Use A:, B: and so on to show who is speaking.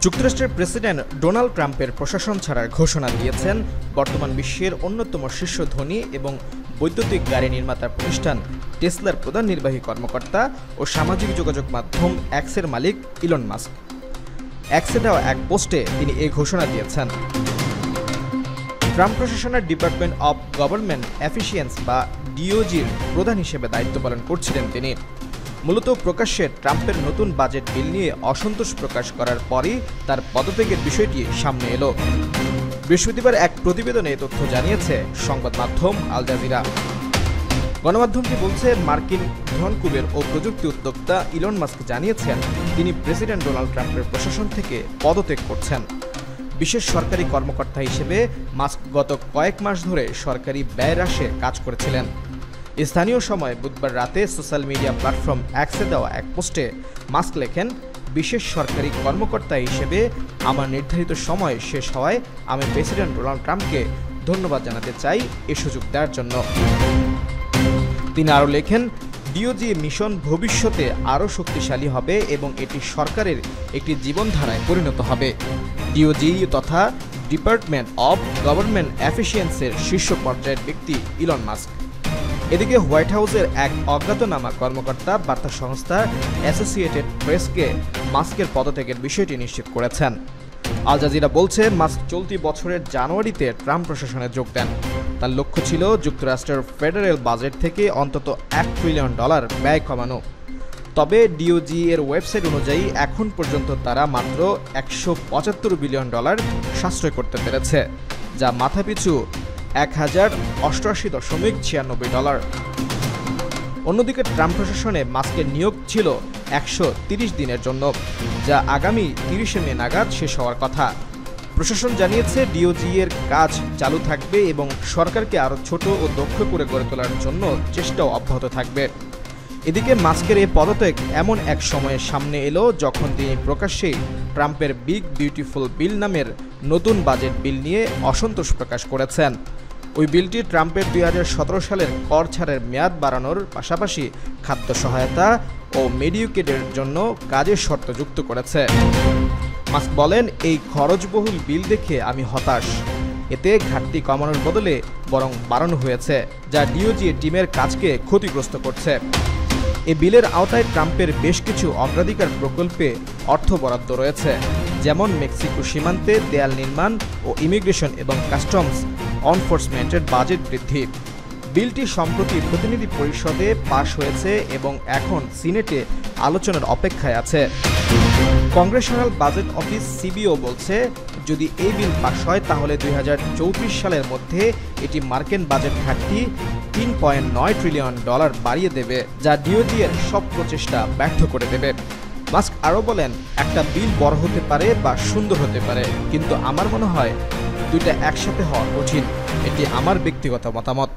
A: যুক্তরাষ্ট্রের president Donald ট্রাম্পের প্রশাসন ছাড়ার ঘোষণা দিয়েছেন বর্তমান বিশ্বের অন্যতম শীর্ষ ধনী এবং বৈদ্যুতিক গাড়ি নির্মাতা প্রতিষ্ঠান টেসলার প্রধান নির্বাহী কর্মকর্তা ও সামাজিক যোগাযোগ মাধ্যম এক্সের মালিক ইলন মাস্ক। এক্সে দেওয়া এক পোস্টে তিনি এই ঘোষণা দিয়েছেন। ট্রাম্প প্রশাসনের ডিপার্টমেন্ট অব গভর্নমেন্ট এফিসিয়েন্স বা ডিওজির প্রধান হিসেবে দায়িত্ব পালন করছিলেন তিনি। মূলত প্রকাশ্যে ট্রাম্পের নতুন বাজেট বিল নিয়ে অসন্তোষ প্রকাশ করার পরই তার পদত্যাগের বিষয়টি সামনে এলো। বৃহস্পতিবার এক প্রতিবেদনে এই তথ্য জানিয়েছে সংবাদ মাধ্যম আল জাজিরা। গণমাধ্যমটি বলছে, মার্কিন ধনকুবের ও প্রযুক্তি উদ্যোক্তা ইলন মাস্ক জানিয়েছেন তিনি প্রেসিডেন্ট ডোনাল্ড ট্রাম্পের প্রশাসন থেকে পদত্যাগ করছেন। বিশেষ সরকারি কর্মকর্তা হিসেবে মাস্ক গত কয়েক মাস ধরে সরকারি ব্যয় হ্রাসে কাজ করেছিলেন। স্থানীয় সময় বুধবার রাতে সোশ্যাল মিডিয়া প্ল্যাটফর্ম এক্সে দেওয়া এক পোস্টে মাস্ক লেখেন, বিশেষ সরকারি কর্মকর্তা হিসেবে আমার নির্ধারিত সময় শেষ হওয়ায় আমি প্রেসিডেন্ট ডোনাল্ড ট্রাম্পকে ধন্যবাদ জানাতে চাই এ সুযোগ দেওয়ার জন্য। তিনি আরও লেখেন, ডিওজি মিশন ভবিষ্যতে আরও শক্তিশালী হবে এবং এটি সরকারের একটি জীবনধারায় পরিণত হবে। ডিওজি তথা ডিপার্টমেন্ট অব গভর্নমেন্ট এফিসিয়েন্সের শীর্ষ পর্যায়ের ব্যক্তি ইলন মাস্ক। এদিকে হোয়াইট হাউসের এক অজ্ঞাতনামা কর্মকর্তা বার্তা সংস্থা অ্যাসোসিয়েটেড প্রেসকে মাস্কের পদত্যাগের বিষয়টি নিশ্চিত করেছেন। আল জাজিরা বলছে, মাস্ক চলতি বছরের জানুয়ারিতে ট্রাম্প প্রশাসনে যোগ দেন। তার লক্ষ্য ছিল যুক্তরাষ্ট্রের ফেডারেল বাজেট থেকে অন্তত $1 ট্রিলিয়ন ব্যয় কমানো। তবে ডিওজি এর ওয়েবসাইট অনুযায়ী এখন পর্যন্ত তারা মাত্র $175 বিলিয়ন সাশ্রয় করতে পেরেছে, যা মাথাপিছু $1088.96। অন্যদিকে ট্রাম্প প্রশাসনে মাস্কের নিয়োগ ছিল 130 দিনের জন্য, যা আগামী 30 মে নাগাদ শেষ হওয়ার কথা। প্রশাসন জানিয়েছে ডিওজি এর কাজ চালু থাকবে এবং সরকারকে আরও ছোট ও দক্ষ করে গড়ে তোলার জন্য চেষ্টাও অব্যাহত থাকবে। এদিকে মাস্কের এই পদত্যাগ এমন এক সময়ে সামনে এলো যখন তিনি প্রকাশ্যেই ট্রাম্পের বিগ বিউটিফুল বিল নামের নতুন বাজেট বিল নিয়ে অসন্তোষ প্রকাশ করেছেন। ওই বিলটি ট্রাম্পের 2017 সালের কর ছাড়ের মেয়াদ বাড়ানোর পাশাপাশি খাদ্য সহায়তা ও মেডিকেডের জন্য কাজের শর্ত যুক্ত করেছে। মাস্ক বলেন, এই খরচবহুল বিল দেখে আমি হতাশ। এতে ঘাটতি কমানোর বদলে বরং বাড়ানো হয়েছে, যা ডিওজি টিমের কাজকে ক্ষতিগ্রস্ত করছে। এই বিলের আওতায় ট্রাম্পের বেশ কিছু অগ্রাধিকার প্রকল্পে অর্থ বরাদ্দ রয়েছে, যেমন মেক্সিকো সীমান্তে দেয়াল নির্মাণ ও ইমিগ্রেশন এবং কাস্টমস এনফোর্সমেন্টের বাজেট বৃদ্ধি। বিলটি সম্প্রতি প্রতিনিধি পরিষদে পাশ হয়েছে এবং এখন সিনেটে আলোচনার অপেক্ষায় আছে। কংগ্রেশনাল বাজেট অফিস সিবিও বলছে, যদি এই বিল পাশ হয় তাহলে 2034 সালের মধ্যে এটি মার্কিন বাজেট ঘাটতি $3.9 ট্রিলিয়ন বাড়িয়ে দেবে, যা ডিওজি এর সব প্রচেষ্টা ব্যর্থ করে দেবে। মাস্ক আরও বলেন, একটা বিল বড় হতে পারে বা সুন্দর হতে পারে, কিন্তু আমার মনে হয় দুইটা একসাথে হওয়া কঠিন। এটি আমার ব্যক্তিগত মতামত।